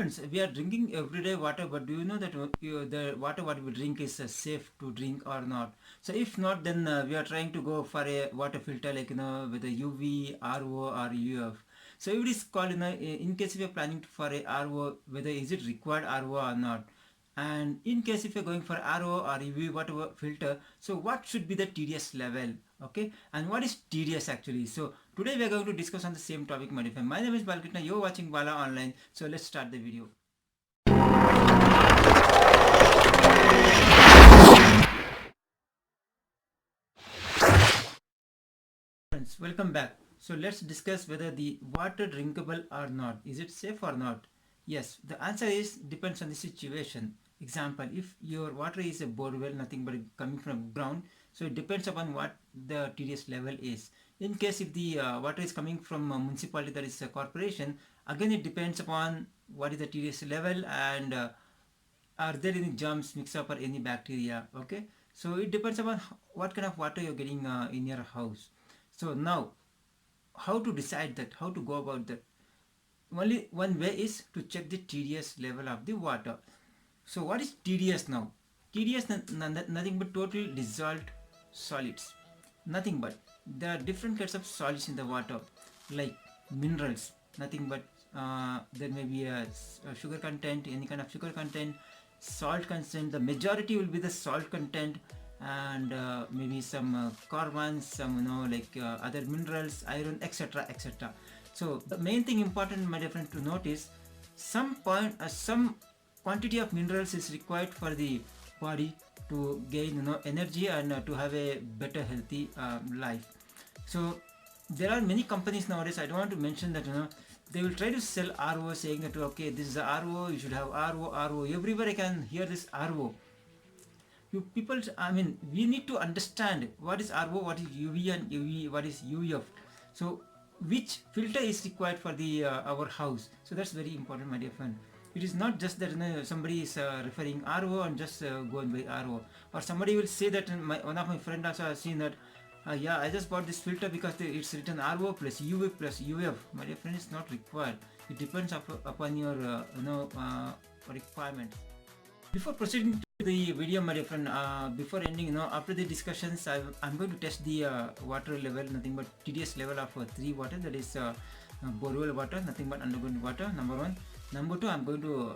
friends, we are drinking everyday water, but do you know that the water what we drink is safe to drink or not? So if not, then we are trying to go for a water filter like with a UV, RO or UF. So it is called in case if you are planning for a RO, whether is it required RO or not. And in case if you're going for RO or UV whatever filter, so what should be the TDS level? Okay, and what is TDS actually? So today we are going to discuss on the same topic, my dear friend. My name is Balkrishna, you're watching Bala Online. So let's start the video. Friends, welcome back. So let's discuss whether the water drinkable or not. Is it safe or not? Yes, the answer is depends on the situation. Example, if your water is a borewell, nothing but coming from ground, so it depends upon what the TDS level is. In case if the water is coming from a municipality, that is a corporation, again it depends upon what is the TDS level and are there any germs mix up or any bacteria. Okay, so it depends upon what kind of water you're getting in your house. So now how to decide that, how to go about that? Only one way is to check the TDS level of the water. So what is TDS now? TDS nothing but total dissolved solids. Nothing but there are different kinds of solids in the water, like minerals. Nothing but there may be a sugar content, any kind of sugar content, salt content. The majority will be the salt content, and maybe some carbon, some like other minerals, iron, etc., etc. So the main thing important, my dear friend, to note is some quantity of minerals is required for the body to gain energy and to have a better healthy life. So there are many companies nowadays, I don't want to mention that, they will try to sell RO, saying that okay, this is the RO, you should have RO. Everywhere I can hear this RO. You people, I mean, we need to understand what is RO, what is UV and UV, what is UF. So which filter is required for the our house. So that's very important, my dear friend. It is not just that somebody is referring RO and just going by RO, or somebody will say that one of my friend also has seen that yeah, I just bought this filter because it's written RO plus UV plus UF. My dear friend, it's not required. It depends upon your requirement. Before proceeding to the video, my dear friend, before ending, after the discussions, I'm going to test the water level, nothing but TDS level of 3 water, that is borewell water, nothing but underground water, number 1. Number 2, I'm going to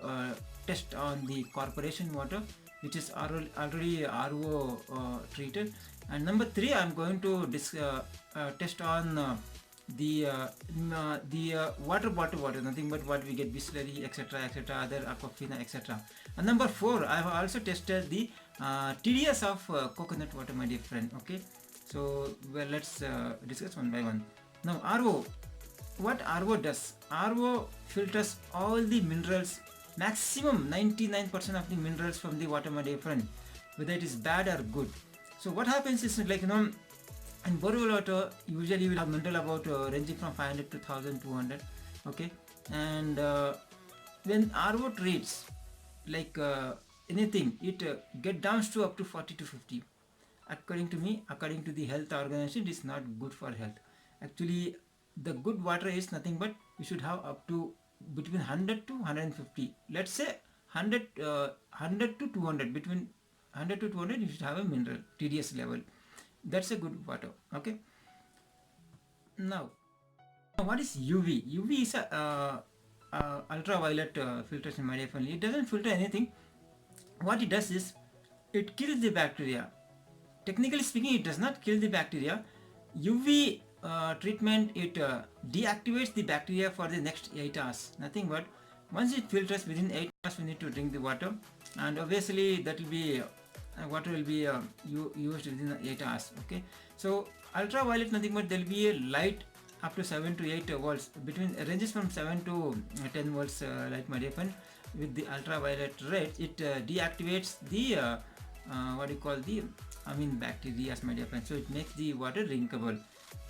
test on the corporation water, which is already RO treated. And number 3, I'm going to test on the water bottle water, nothing but what we get, Bisleri, etc., etc., other Aquafina, etc. And number 4, I have also tested the TDS of coconut water, my dear friend. Okay, so well, let's discuss one by one. Now RO, what RO does? RO filters all the minerals, maximum 99% of the minerals from the water, my dear friend, whether it is bad or good. So what happens is, like, in borewell water, usually you will have mineral about ranging from 500 to 1200. Okay, and when RO treats like anything, it get down to up to 40 to 50. According to me, according to the health organization, it is not good for health. Actually, the good water is nothing but you should have up to between 100 to 150. Let's say 100 to 200. Between 100 to 200, you should have a mineral TDS level. That's a good water. Okay. Now what is UV? UV is a ultraviolet filtration, my dear friend. It doesn't filter anything. What it does is it kills the bacteria. Technically speaking, it does not kill the bacteria. UV treatment, it deactivates the bacteria for the next 8 hours. Nothing but once it filters, within 8 hours we need to drink the water, and obviously that will be water will be used within 8 hours. Okay, so ultraviolet, nothing but there will be a light up to 7 to 8 volts, between ranges from 7 to 10 volts light, my dear friend. With the ultraviolet rays, it deactivates the what you call the bacteria, my dear friend, so it makes the water drinkable.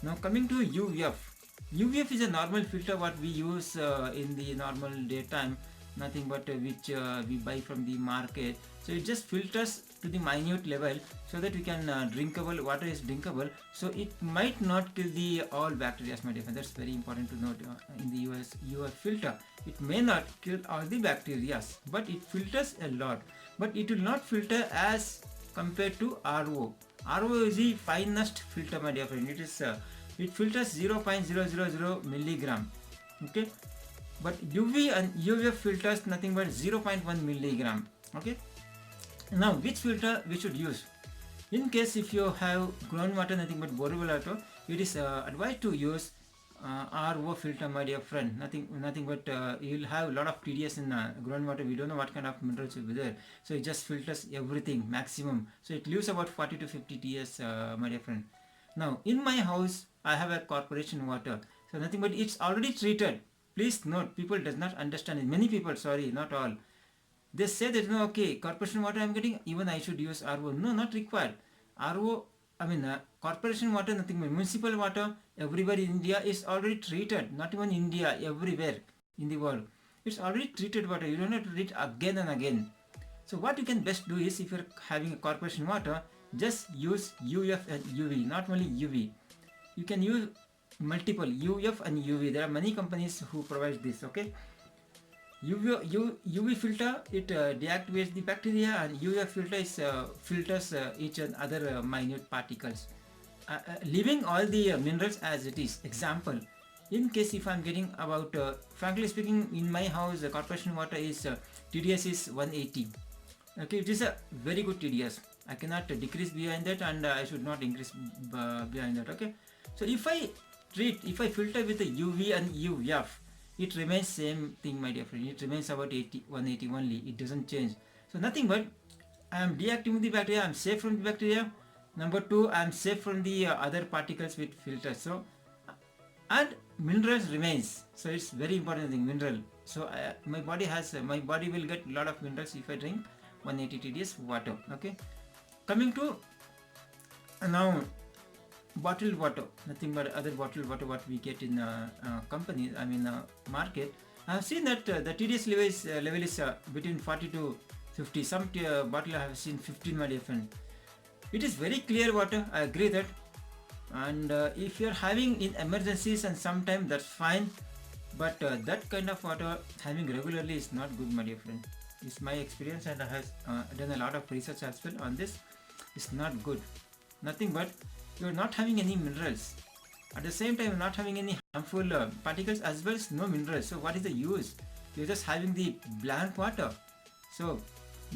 Now coming to UF. UVF is a normal filter what we use in the normal daytime, nothing but which we buy from the market. So it just filters to the minute level so that we can drinkable water is drinkable. So it might not kill the all bacteria, my dear friend. That's very important to note. In the UF filter, it may not kill all the bacteria, but it filters a lot. But it will not filter as compared to RO. RO is the finest filter, my dear friend. It filters 0.000 milligram. Okay, but UV and UF filters nothing but 0.1 milligram. Okay, now which filter we should use? In case if you have groundwater nothing but Borewell water, it is advised to use RO filter, my dear friend. Nothing but you will have a lot of TDS in groundwater. We don't know what kind of minerals will be there, so it just filters everything maximum. So it leaves about 40 to 50 TS, my dear friend. Now in my house I have a corporation water, so nothing but it's already treated. Please note, people does not understand it. Many people, sorry, not all. They say that no, okay, corporation water I'm getting, even I should use RO. No, not required. RO, corporation water, nothing but municipal water, everywhere in India is already treated. Not even India, everywhere in the world. It's already treated water. You don't have to treat again and again. So what you can best do is, if you're having a corporation water, just use UF and UV, not only UV. You can use multiple UF and UV. There are many companies who provide this. Okay, UV filter, it deactivates the bacteria, and UF filter is filters each and other minute particles, leaving all the minerals as it is. Example, in case if I'm getting about frankly speaking, in my house the corporation water is TDS is 180. Okay, it is a very good TDS. I cannot decrease behind that, and I should not increase behind that. Okay, so if I filter with the UV and UF, it remains same thing, my dear friend. It remains about 180 only. It doesn't change. So nothing but I am deactivating the bacteria. I am safe from the bacteria. Number two, I am safe from the other particles with filters. So and minerals remains. So it's very important thing, mineral. So my body will get a lot of minerals if I drink 180 TDS water. Okay, coming to now bottled water, nothing but other bottled water what we get in companies, market. I have seen that the TDS level is between 40 to 50. Some bottle I have seen 15, my dear friend. It is very clear water, I agree that. And if you are having in emergencies and sometime, that's fine. But that kind of water having regularly is not good, my dear friend. It's my experience, and I have done a lot of research as well on this. It's not good. Nothing but you are not having any minerals. At the same time, not having any harmful particles as well as no minerals. So what is the use? You're just having the blank water. So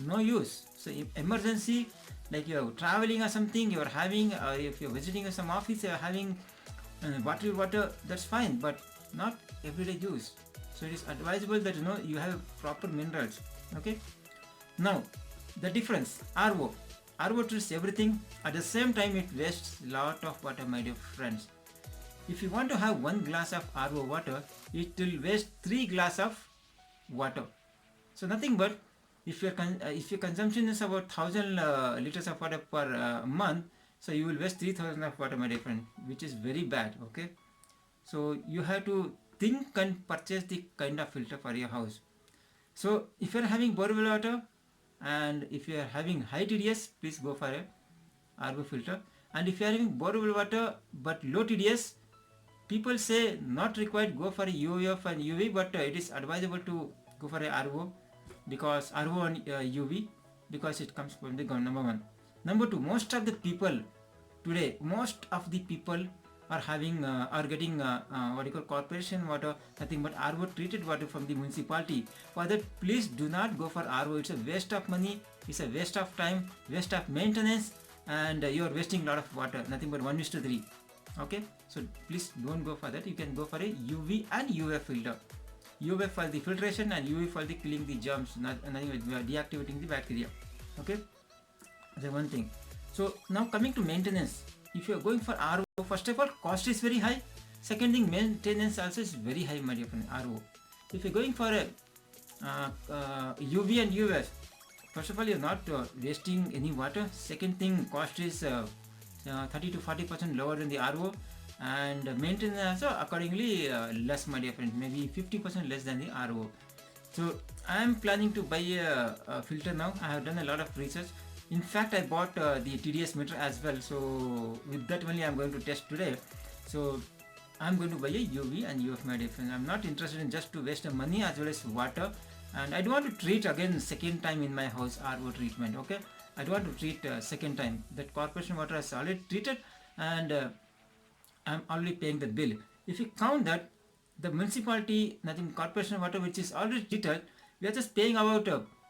no use. So in emergency, like you're traveling or something, you're having, if you're visiting some office, you're having bottled water, that's fine, but not everyday use. So it is advisable that you have proper minerals. Okay. Now the difference, RO treats everything. At the same time, it wastes lot of water, my dear friends. If you want to have 1 glass of RO water, it will waste 3 glass of water. So nothing but if your consumption is about 1000 liters of water per month, so you will waste 3000 of water, my dear friend, which is very bad. Okay, so you have to think and purchase the kind of filter for your house. So if you are having Borewell water, and if you are having high TDS, please go for a RO filter. And if you are having Borewell water but low TDS, people say not required, go for a UF and UV, but it is advisable to go for a RO, because RO and UV, because it comes from the ground. Number one. Number two, most of the people are having are getting what you call corporation water, nothing but RO treated water from the municipality. For that, please do not go for RO. It's a waste of money, it's a waste of time, waste of maintenance, and you are wasting a lot of water, nothing but 1:3. Okay, so please don't go for that. You can go for a UV and UF filter. UV for the filtration and UV for the killing the germs, nothing but deactivating the bacteria. Okay, that's one thing. So now coming to maintenance. If you are going for RO, first of all, cost is very high. Second thing, maintenance also is very high, my dear friend. RO. If you are going for a UV and US, first of all, you are not wasting any water. Second thing, cost is 30 to 40% lower than the RO, and maintenance also accordingly less, my dear friend. Maybe 50% less than the RO. So I am planning to buy a filter now. I have done a lot of research. In fact, I bought the TDS meter as well, so with that only I'm going to test today. So I'm going to buy a UV and UF, my dear friend. I'm not interested in just to waste the money as well as water, and I don't want to treat again second time in my house RO treatment. Okay, I don't want to treat second time. That corporation water is already treated, and I'm already paying the bill. If you count that, the municipality, nothing, corporation water which is already treated, we are just paying about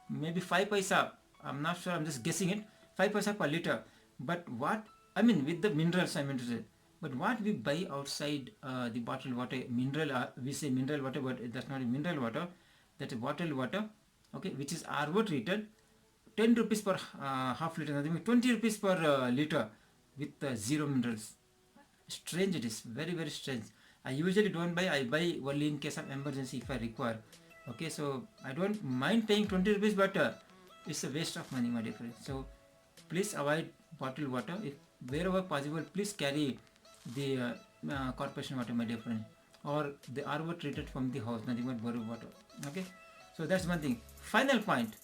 maybe 5 paisa. I'm not sure, I'm just guessing it, 5 paisa per liter. But what, I mean, with the minerals, I mean to say, but what we buy outside the bottled water, mineral, we say mineral water, but that's not a mineral water, that's a bottled water, okay, which is RO treated, 10 rupees per half liter, nothing, 20 rupees per liter with zero minerals. Strange it is, very very strange. I usually don't buy, I buy only in case of emergency if I require. Okay, so I don't mind paying 20 rupees, but it's a waste of money, my dear friends. So please avoid bottled water. If wherever possible, please carry the corporation water, my dear friend, or the RO treated from the house, nothing but borrowed water. Okay, so that's one thing. Final point.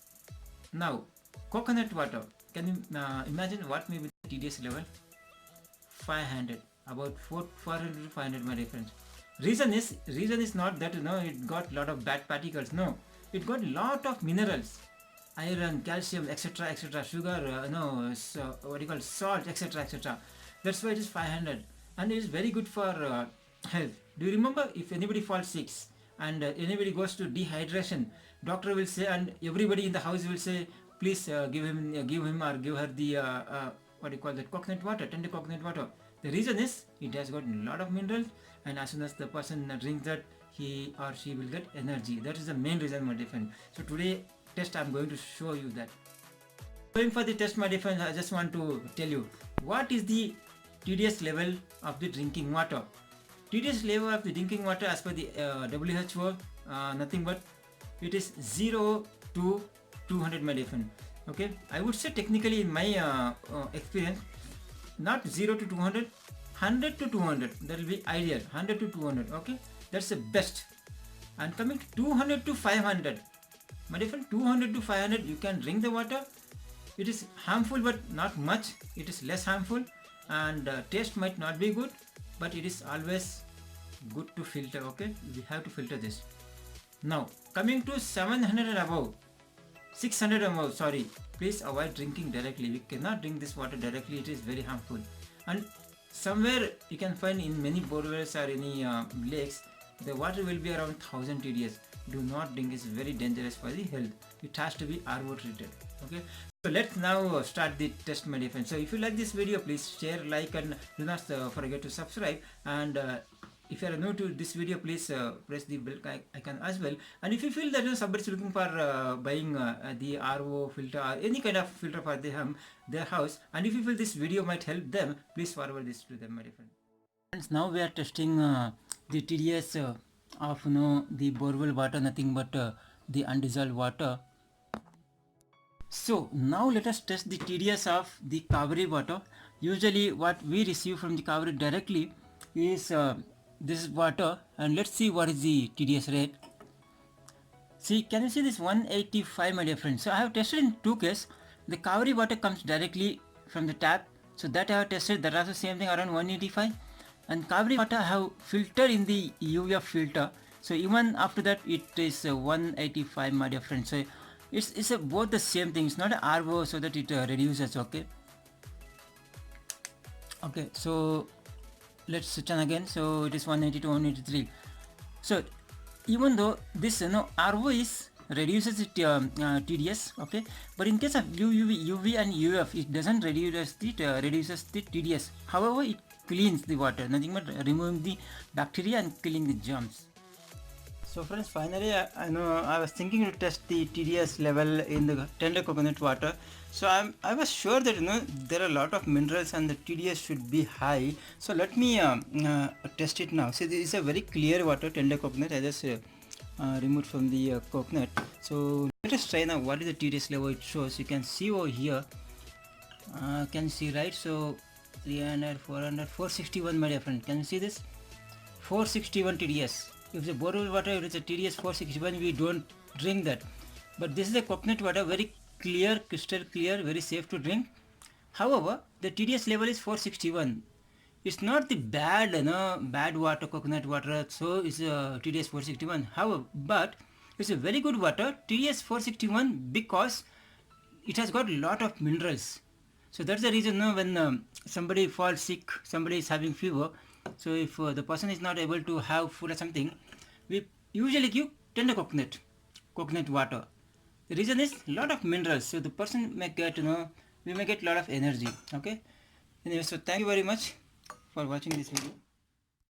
Now, coconut water. Can you imagine what may be the TDS level? 500, about 400 to 500, my dear friends. Reason is not that it got lot of bad particles. No, it got lot of minerals, iron, calcium, etc., etc., sugar, so what you call salt, etc., etc. That's why it is 500, and it is very good for health. Do you remember, if anybody falls sick and anybody goes to dehydration, doctor will say, and everybody in the house will say, please give him or give her the what do you call that, coconut water, tender coconut water. The reason is it has got a lot of minerals, and as soon as the person drinks that, he or she will get energy. That is the main reason, my dear friend. So today test I'm going to show you that. Going for the test, my dear friend, I just want to tell you what is the TDS level of the drinking water. TDS level of the drinking water as per the WHO, nothing but it is 0 to 200, my dear friend. Okay, I would say technically in my experience, not 0 to 200, 100 to 200, that will be ideal. 100 to 200, okay, that's the best. And coming to 200 to 500, my dear friend, 200 to 500 you can drink the water. It is harmful but not much, it is less harmful, and taste might not be good, but it is always good to filter. Okay, we have to filter this. Now coming to 700 and above, 600 and above, sorry, please avoid drinking directly. We cannot drink this water directly, it is very harmful. And somewhere you can find in many borewells or any lakes, the water will be around 1000 TDS. Do not drink, it's very dangerous for the health. It has to be RO treated. Okay, so let's now start the test, my dear friends. So if you like this video, please share, like, and do not forget to subscribe. And if you are new to this video, please press the bell icon as well. And if you feel that somebody is looking for buying the RO filter or any kind of filter for their house, and if you feel this video might help them, please forward this to them, my dear friend. Friends, now we are testing the TDS of the Borewell water, nothing but the undissolved water. So now let us test the TDS of the Kaveri water. Usually what we receive from the Kaveri directly is this water, and let's see what is the TDS rate. See, can you see this 185, my dear friends? So I have tested in two cases. The Kaveri water comes directly from the tap, so that I have tested, that also same thing, around 185. And Kaveri water I have filtered in the UV filter, so even after that it is 185, my dear friends. So it's both the same thing, it's not a RO, so that it reduces. Okay, so let's switch on again. So it is 182, 183. So even though this RO is reduces it TDS, okay, but in case of UV and UF, it doesn't reduces the TDS. However, it cleans the water, nothing but removing the bacteria and killing the germs. So friends, finally I know I was thinking to test the TDS level in the tender coconut water. So I was sure that there are a lot of minerals and the TDS should be high. So let me test it now. See, this is a very clear water, tender coconut. I just removed from the coconut. So let us try now what is the TDS level it shows. You can see over here, can you see, right? So 300, 400, 461, my dear friend. Can you see this? 461 TDS. If the borewell water, it is a TDS 461, we don't drink that. But this is a coconut water, very clear, crystal clear, very safe to drink. However, the TDS level is 461. It's not the bad, bad water, coconut water, so it's TDS 461. However, but it's a very good water, TDS 461, because it has got a lot of minerals. So that's the reason when somebody falls sick, somebody is having fever, so if the person is not able to have food or something, we usually give tender coconut water. The reason is lot of minerals, so the person may get, we may get lot of energy. Okay. Anyway, so thank you very much for watching this video.